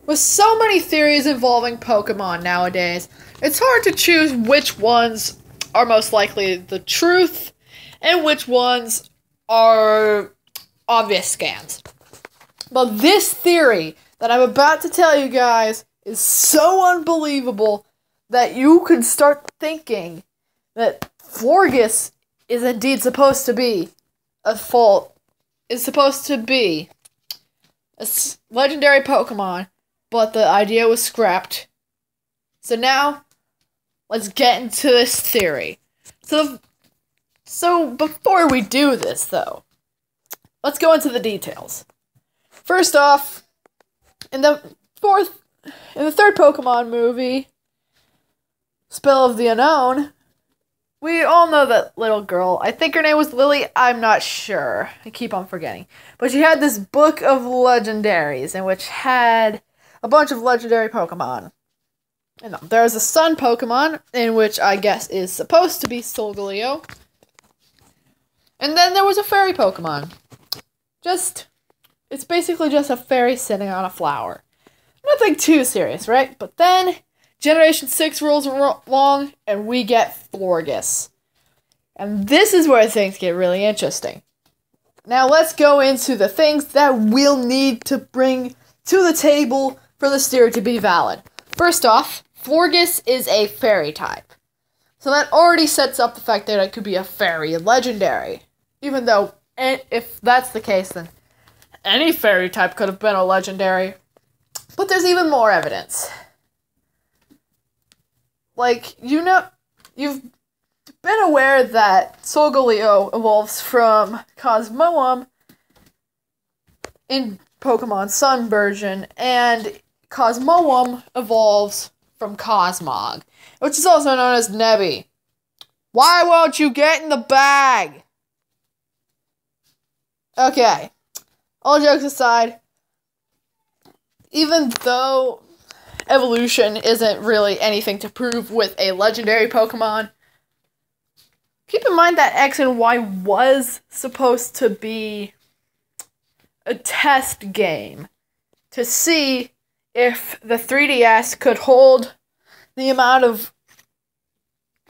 With so many theories involving Pokemon nowadays, it's hard to choose which ones are most likely the truth and which ones are obvious scams. But this theory that I'm about to tell you guys is so unbelievable that you can start thinking that Florges is indeed supposed to be a legendary Pokemon, but the idea was scrapped. So now, let's get into this theory. So before we do this, though, let's go into the details. First off, in the third Pokemon movie, Spell of the Unknown, we all know that little girl. I think her name was Lily. I'm not sure. I keep on forgetting. But she had this book of legendaries, in which had a bunch of legendary Pokemon. And there's a sun Pokemon, in which I guess is supposed to be Solgaleo. And then there was a fairy Pokemon. It's basically just a fairy sitting on a flower. Nothing too serious, right? But then Generation 6 rolls along, and we get Florges. And this is where things get really interesting. Now let's go into the things that we'll need to bring to the table for this theory to be valid. First off, Florges is a fairy type. So that already sets up the fact that it could be a fairy legendary. Even though, if that's the case, then any fairy type could have been a legendary. But there's even more evidence. Like, you've been aware that Solgaleo evolves from Cosmoem in Pokemon Sun version, and Cosmoem evolves from Cosmog, which is also known as Nebby. Why won't you get in the bag? Okay, all jokes aside, even though evolution isn't really anything to prove with a legendary Pokemon, keep in mind that X and Y was supposed to be a test game to see if the 3DS could hold the amount of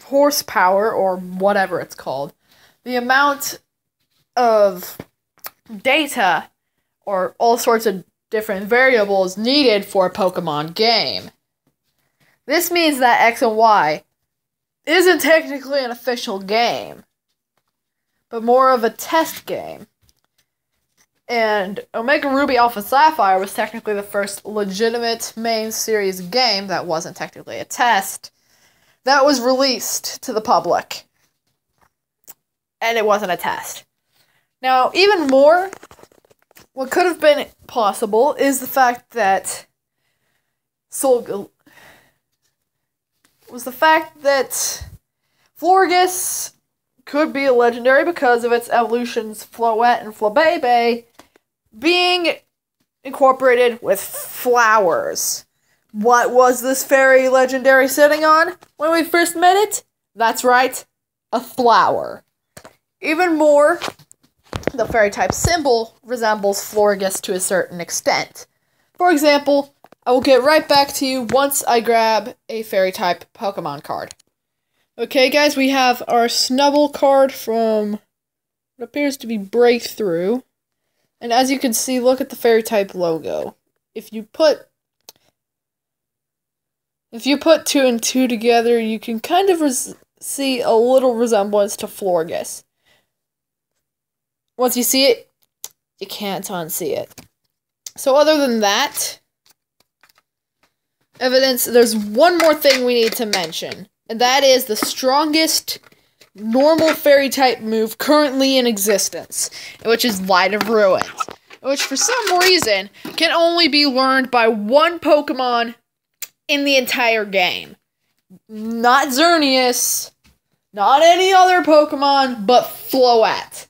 horsepower, or whatever it's called, the amount of data, or all sorts of different variables needed for a Pokemon game. This means that X and Y isn't technically an official game, but more of a test game. And Omega Ruby Alpha Sapphire was technically the first legitimate main series game that wasn't technically a test that was released to the public. And it wasn't a test. Now, even more, what could have been possible is the fact that Florges could be a legendary because of its evolutions Floette and Flabebe being incorporated with flowers. What was this fairy legendary sitting on when we first met it? That's right, a flower. Even more, the fairy type symbol resembles Florges to a certain extent. For example, I will get right back to you once I grab a fairy type Pokemon card. Okay guys, we have our Snubble card from what appears to be Breakthrough. And as you can see, look at the fairy type logo. If you put 2 and 2 together, you can kind of see a little resemblance to Florges. Once you see it, you can't unsee it. So other than that evidence, there's one more thing we need to mention, and that is the strongest normal fairy type move currently in existence, which is Light of Ruins, which for some reason can only be learned by one Pokemon in the entire game. Not Xerneas, not any other Pokemon, but Floette.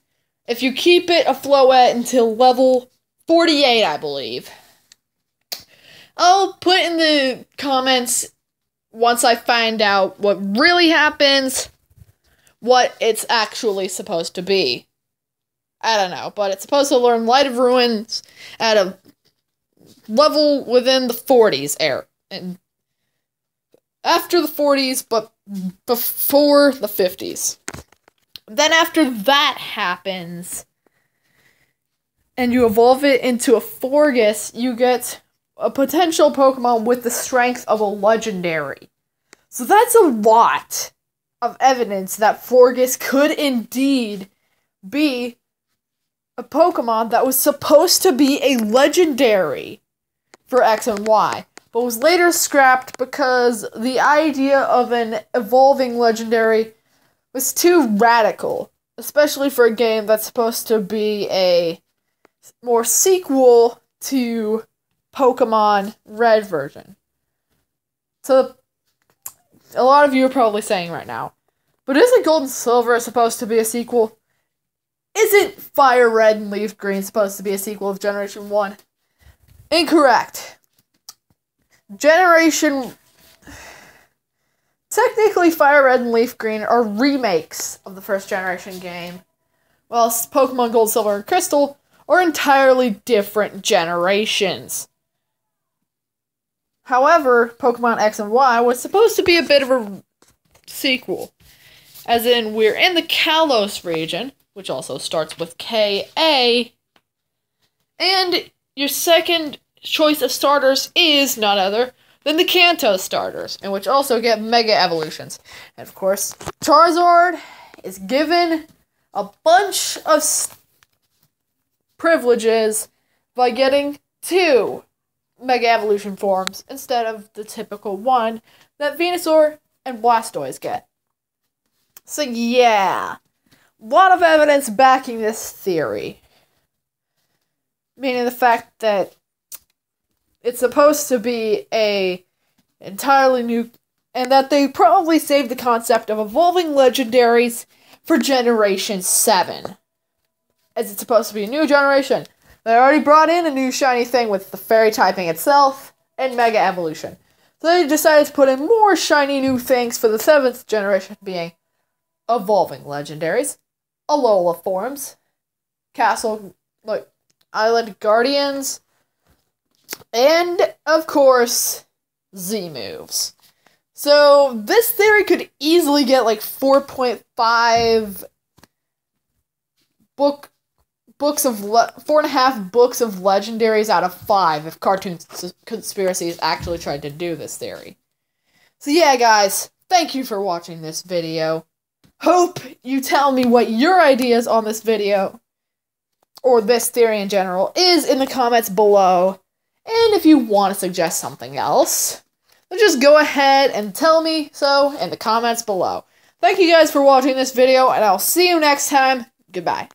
If you keep it a Floette until level 48, I believe. I'll put in the comments, once I find out what really happens, what it's actually supposed to be. I don't know, but it's supposed to learn Light of Ruins at a level within the 40s era. And after the 40s, but before the 50s. Then after that happens, and you evolve it into a Florges, you get a potential Pokemon with the strength of a legendary. So that's a lot of evidence that Florges could indeed be a Pokemon that was supposed to be a legendary for X and Y, but was later scrapped because the idea of an evolving legendary was too radical, especially for a game that's supposed to be a more sequel to Pokemon Red version. So, a lot of you are probably saying right now, but isn't Gold and Silver supposed to be a sequel? Isn't Fire Red and Leaf Green supposed to be a sequel of Generation 1? Incorrect. Technically, Fire Red and Leaf Green are remakes of the first generation game, whilst Pokemon Gold, Silver, and Crystal are entirely different generations. However, Pokemon X and Y was supposed to be a bit of a sequel, as in we're in the Kalos region, which also starts with K-A, and your second choice of starters is none other than the Kanto starters, and which also get Mega Evolutions. And of course, Charizard is given a bunch of privileges by getting 2 Mega Evolution forms instead of the typical one that Venusaur and Blastoise get. So yeah, a lot of evidence backing this theory. Meaning the fact that it's supposed to be a entirely new, and that they probably saved the concept of evolving legendaries for Generation 7. As it's supposed to be a new generation. They already brought in a new shiny thing with the fairy typing itself and Mega Evolution. So they decided to put in more shiny new things for the 7th generation, being evolving legendaries, Alola forms, Island Guardians, and, of course, Z-moves. So, this theory could easily get, 4.5 4.5 books of legendaries out of 5 if Cartoon Conspiracies actually tried to do this theory. So yeah, guys, thank you for watching this video. Hope you tell me what your ideas on this video, or this theory in general, is in the comments below. And if you want to suggest something else, then just go ahead and tell me so in the comments below. Thank you guys for watching this video, and I'll see you next time. Goodbye.